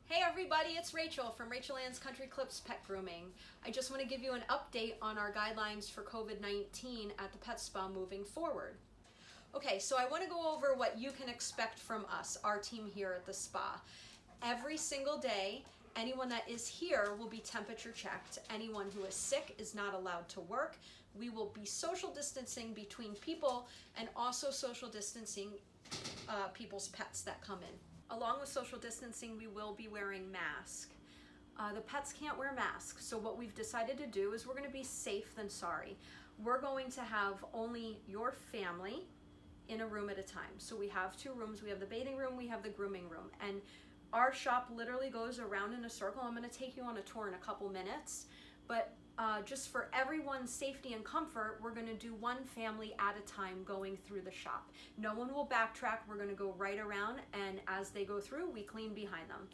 Hey everybody, it's Rachel from Rachel Ann's Country Clips Pet Grooming. I just want to give you an update on our guidelines for COVID-19 at the pet spa moving forward. Okay, so I want to go over what you can expect from us, our team here at the spa. Every single day, anyone that is here will be temperature checked. Anyone who is sick is not allowed to work. We will be social distancing between people and also social distancing people's pets that come in. Along with social distancing, we will be wearing masks. The pets can't wear masks, so what we've decided to do is we're going to be safe than sorry. We're going to have only your family in a room at a time. So we have two rooms. We have the bathing room, we have the grooming room, and our shop literally goes around in a circle. I'm going to take you on a tour in a couple minutes, but just for everyone's safety and comfort, we're going to do one family at a time going through the shop. No one will backtrack. We're going to go right around, and as they go through, we clean behind them.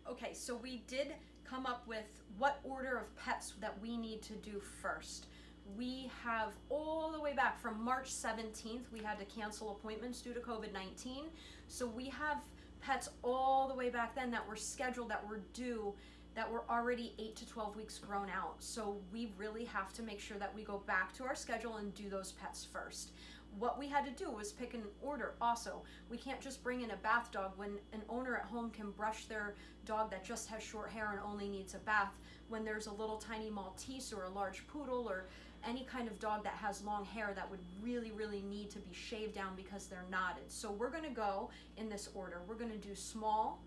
Okay, so we did come up with what order of pets that we need to do first. We have all the way back from March 17th, we had to cancel appointments due to COVID-19. So we have pets all the way back then that were scheduled, that were due, that were already 8 to 12 weeks grown out. So we really have to make sure that we go back to our schedule and do those pets first. What we had to do was pick an order also. We can't just bring in a bath dog when an owner at home can brush their dog that just has short hair and only needs a bath, when there's a little tiny Maltese or a large poodle or any kind of dog that has long hair that would really need to be shaved down because they're knotted. So we're gonna go in this order. We're gonna do small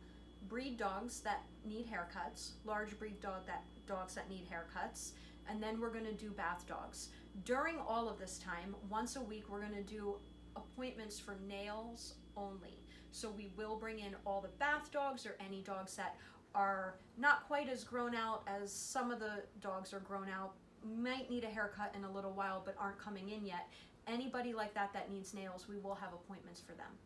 breed dogs that need haircuts, large breed dogs that need haircuts, and then we're gonna do bath dogs. During all of this time, once a week, we're gonna do appointments for nails only. So we will bring in all the bath dogs or any dogs that are not quite as grown out as some of the dogs are grown out, might need a haircut in a little while but aren't coming in yet. Anybody like that that needs nails, we will have appointments for them.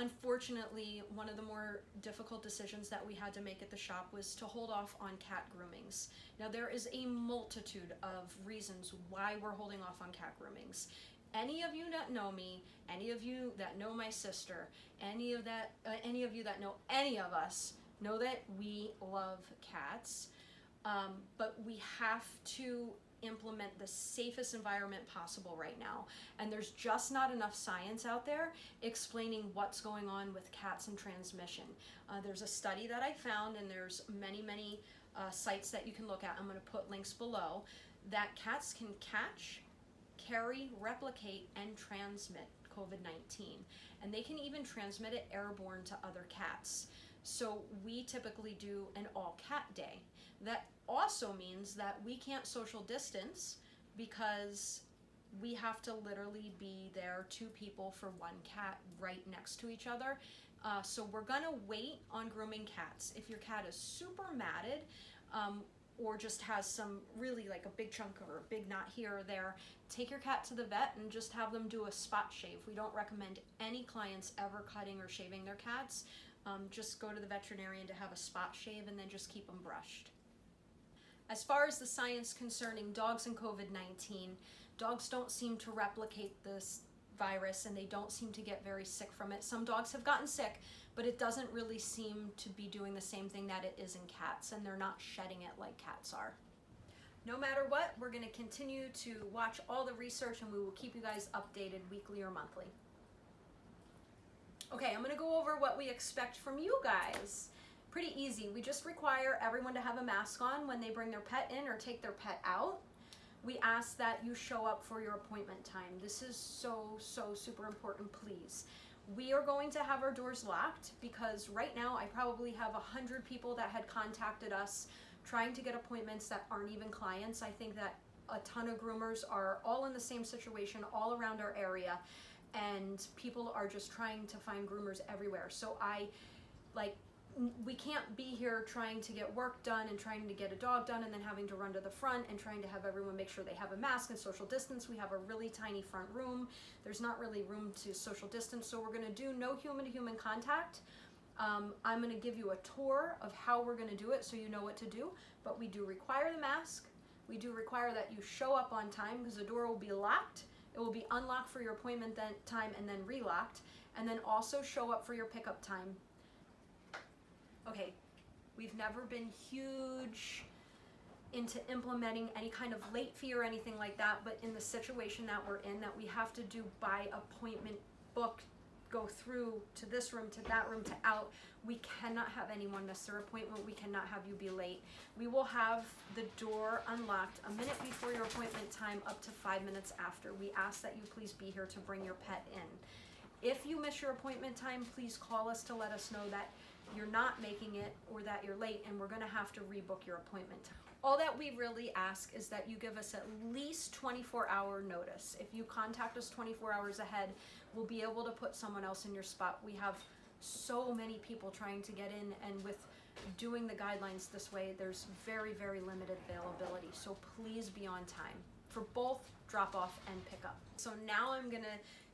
Unfortunately, one of the more difficult decisions that we had to make at the shop was to hold off on cat groomings. Now, there is a multitude of reasons why we're holding off on cat groomings. Any of you that know me, any of you that know my sister, any of you that know any of us know that we love cats, but we have to implement the safest environment possible right now, and there's just not enough science out there explaining what's going on with cats and transmission. There's a study that I found, and there's many sites that you can look at. I'm going to put links below, that cats can catch, carry, replicate, and transmit COVID-19, and they can even transmit it airborne to other cats. So we typically do an all-cat day. That also means that we can't social distance because we have to literally be there, two people for one cat right next to each other. So we're gonna wait on grooming cats. If your cat is super matted or just has some really like a big chunk or a big knot here or there, take your cat to the vet and just have them do a spot shave. We don't recommend any clients ever cutting or shaving their cats. Just go to the veterinarian to have a spot shave and then just keep them brushed. As far as the science concerning dogs and COVID-19, dogs don't seem to replicate this virus and they don't seem to get very sick from it. Some dogs have gotten sick, but it doesn't really seem to be doing the same thing that it is in cats, and they're not shedding it like cats are. No matter what, we're going to continue to watch all the research, and we will keep you guys updated weekly or monthly. Okay, I'm going to go over what we expect from you guys. Pretty easy. We just require everyone to have a mask on when they bring their pet in or take their pet out. We ask that you show up for your appointment time. This is so super important, please. We are going to have our doors locked because right now I probably have 100 people that had contacted us trying to get appointments that aren't even clients. I think that a ton of groomers are all in the same situation all around our area, and people are just trying to find groomers everywhere. So we can't be here trying to get work done and trying to get a dog done and then having to run to the front and trying to have everyone make sure they have a mask and social distance. We have a really tiny front room. There's not really room to social distance, so we're going to do no human-to-human contact. I'm going to give you a tour of how we're going to do it so you know what to do, but we do require the mask. We do require that you show up on time because the door will be locked. It will be unlocked for your appointment time and then relocked, and then also show up for your pickup time. Okay, we've never been huge into implementing any kind of late fee or anything like that, but in the situation that we're in, that we have to do by appointment book, go through to this room, to that room, to out, we cannot have anyone miss their appointment. We cannot have you be late. We will have the door unlocked a minute before your appointment time up to 5 minutes after. We ask that you please be here to bring your pet in. If you miss your appointment time, please call us to let us know that you're not making it or that you're late, and we're gonna have to rebook your appointment. All that we really ask is that you give us at least 24-hour notice. If you contact us 24 hours ahead, we'll be able to put someone else in your spot. We have so many people trying to get in, and with doing the guidelines this way, there's very, very limited availability. So please be on time for both drop off and pickup. So now I'm gonna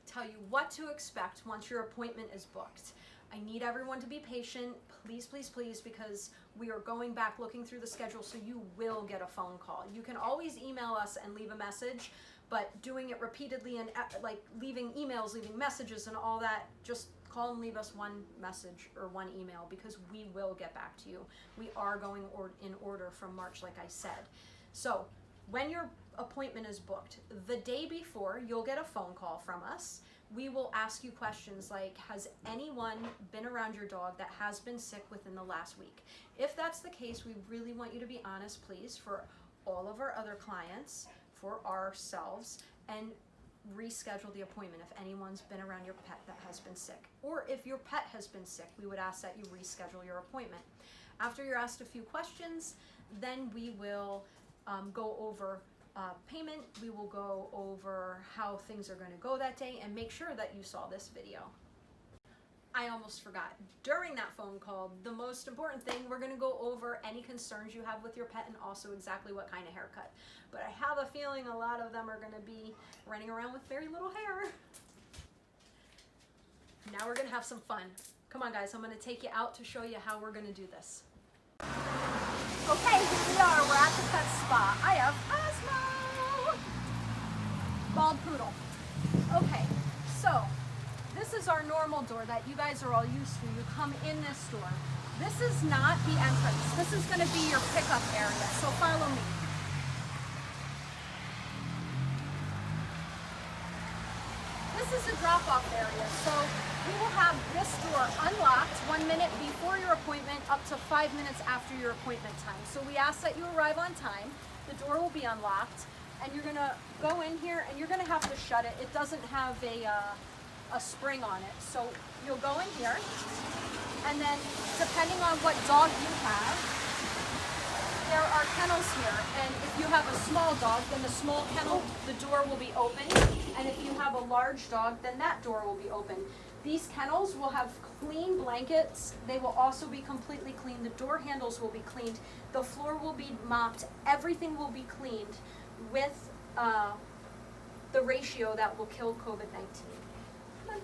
tell you what to expect once your appointment is booked. I need everyone to be patient, please, please, please, because we are going back looking through the schedule, so you will get a phone call. You can always email us and leave a message, but doing it repeatedly and like leaving emails, leaving messages and all that, just call and leave us one message or one email, because we will get back to you. We are going in order from March, like I said. So when your appointment is booked, the day before, you'll get a phone call from us. We will ask you questions like, has anyone been around your dog that has been sick within the last week? If that's the case, we really want you to be honest, please, for all of our other clients, for ourselves, and reschedule the appointment if anyone's been around your pet that has been sick. Or if your pet has been sick, we would ask that you reschedule your appointment. After you're asked a few questions, then we will go over payment. We will go over how things are going to go that day, and make sure that you saw this video. I almost forgot. During that phone call, the most important thing, we're going to go over any concerns you have with your pet, and also exactly what kind of haircut. But I have a feeling a lot of them are going to be running around with very little hair. Now we're going to have some fun. Come on, guys, I'm going to take you out to show you how we're going to do this. Okay, here we are. We're at the pet spa. I have Cosmo, bald poodle. Okay, so this is our normal door that you guys are all used to. You come in this door. This is not the entrance. This is going to be your pickup area, so follow me. This is a drop-off area, so we will have this door unlocked 1 minute before your appointment up to 5 minutes after your appointment time. So we ask that you arrive on time. The door will be unlocked, and you're going to go in here, and you're going to have to shut it. It doesn't have a spring on it. So you'll go in here, and then depending on what dog you have, there are kennels here, and if you have a small dog, then the small kennel, the door will be open, and if you have a large dog, then that door will be open. These kennels will have clean blankets. They will also be completely clean. The door handles will be cleaned. The floor will be mopped. Everything will be cleaned with the ratio that will kill COVID-19.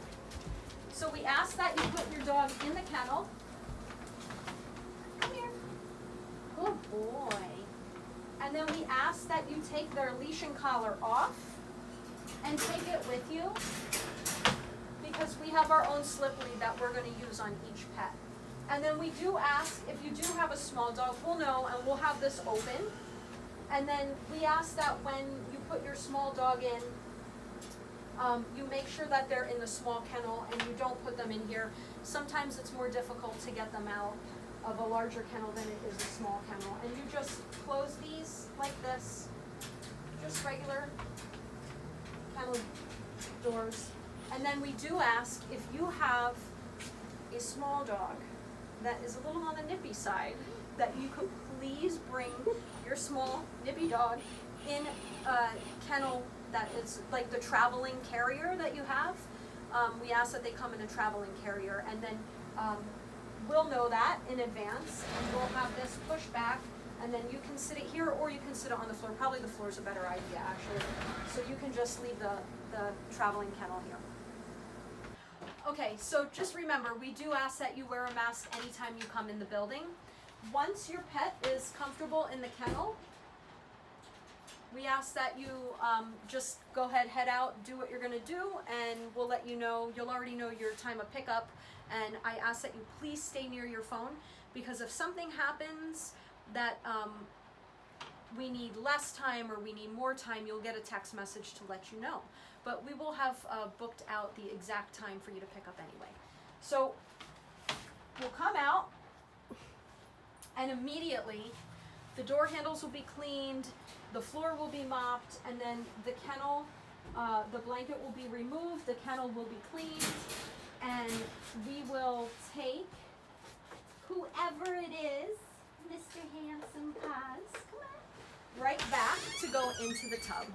So we ask that you put your dog in the kennel. Come here. Good boy. And then we ask that you take their leash and collar off and take it with you, because we have our own slip lead that we're going to use on each pet. And then we do ask, if you do have a small dog, we'll know, and we'll have this open. And then we ask that when you put your small dog in, you make sure that they're in the small kennel and you don't put them in here. Sometimes it's more difficult to get them out of a larger kennel than it is a small kennel. And you just close these like this, just regular kennel doors. And then we do ask, if you have a small dog that is a little on the nippy side, that you could please bring your small nippy dog in a kennel that is like the traveling carrier that you have. We ask that they come in a traveling carrier, and then we'll know that in advance, and we'll have this pushed back, and then you can sit it here or you can sit it on the floor. Probably the floor is a better idea, actually. So you can just leave the traveling kennel here. Okay, so just remember, we do ask that you wear a mask anytime you come in the building. Once your pet is comfortable in the kennel, we ask that you just go ahead, head out, do what you're going to do, and we'll let you know. You'll already know your time of pickup, And I ask that you please stay near your phone, because if something happens that we need less time or we need more time, you'll get a text message to let you know. But we will have booked out the exact time for you to pick up anyway. So we'll come out, and immediately the door handles will be cleaned, the floor will be mopped, and then the kennel, the blanket will be removed, the kennel will be cleaned, and we will take whoever it is, Mr. Handsome Paws, come on, right back to go into the tub.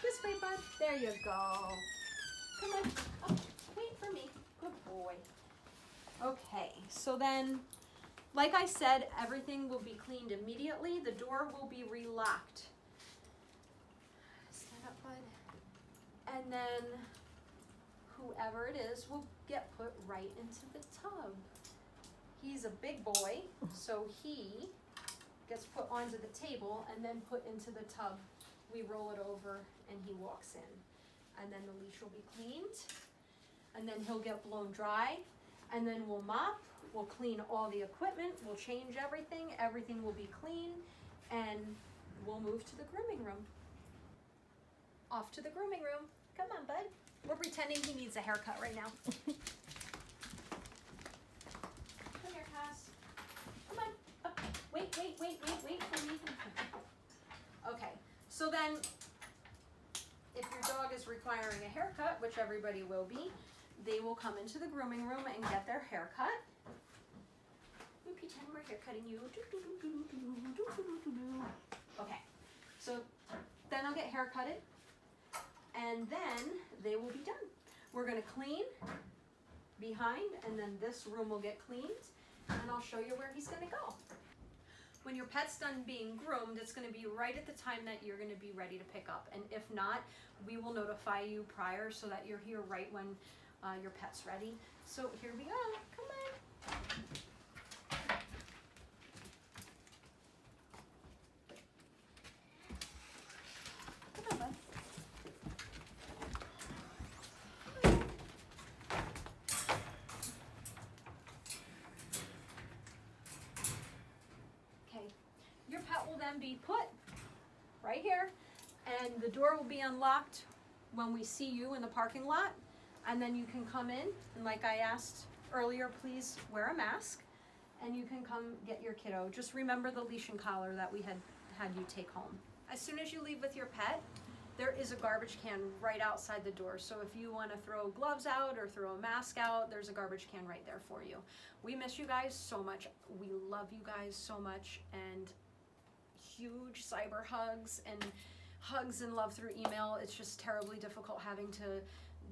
This way, bud. There you go. Come on. Oh, wait for me. Good boy. Okay, so then, like I said, everything will be cleaned immediately. The door will be relocked. Stand up, bud. And then whoever it is will get put right into the tub. He's a big boy, so he gets put onto the table and then put into the tub. We roll it over and he walks in. And then the leash will be cleaned, and then he'll get blown dry, and then we'll mop, we'll clean all the equipment, we'll change everything, everything will be clean, and we'll move to the grooming room. Off to the grooming room. Come on, bud. We're pretending he needs a haircut right now. Come here, Cass. Come on. Oh, wait for me. Okay, so then, if your dog is requiring a haircut, which everybody will be, they will come into the grooming room and get their haircut. We pretend we're haircutting you. Okay, so then I'll get haircutted, and then they will be done. We're gonna clean behind, and then this room will get cleaned, and I'll show you where he's gonna go. When your pet's done being groomed, it's going to be right at the time that you're going to be ready to pick up. And if not, we will notify you prior so that you're here right when your pet's ready. So here we go. Come on. Come on, bud. Your pet will then be put right here, and the door will be unlocked when we see you in the parking lot, and then you can come in, and like I asked earlier, please wear a mask, and you can come get your kiddo. Just remember the leash and collar that we had you take home. As soon as you leave with your pet, there is a garbage can right outside the door. So if you want to throw gloves out or throw a mask out, there's a garbage can right there for you. We miss you guys so much. We love you guys so much, and huge cyber hugs and love through email. It's just terribly difficult having to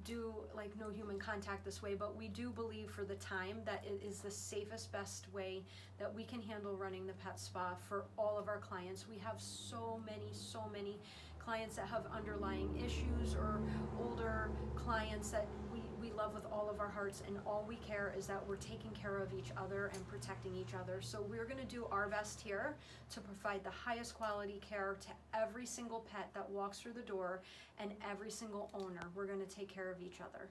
do like no human contact this way, but we do believe for the time that it is the safest, best way that we can handle running the pet spa for all of our clients. We have so many clients that have underlying issues, or older clients that we love with all of our hearts, and all we care is that we're taking care of each other and protecting each other. So we're going to do our best here to provide the highest quality care to every single pet that walks through the door and every single owner. We're going to take care of each other.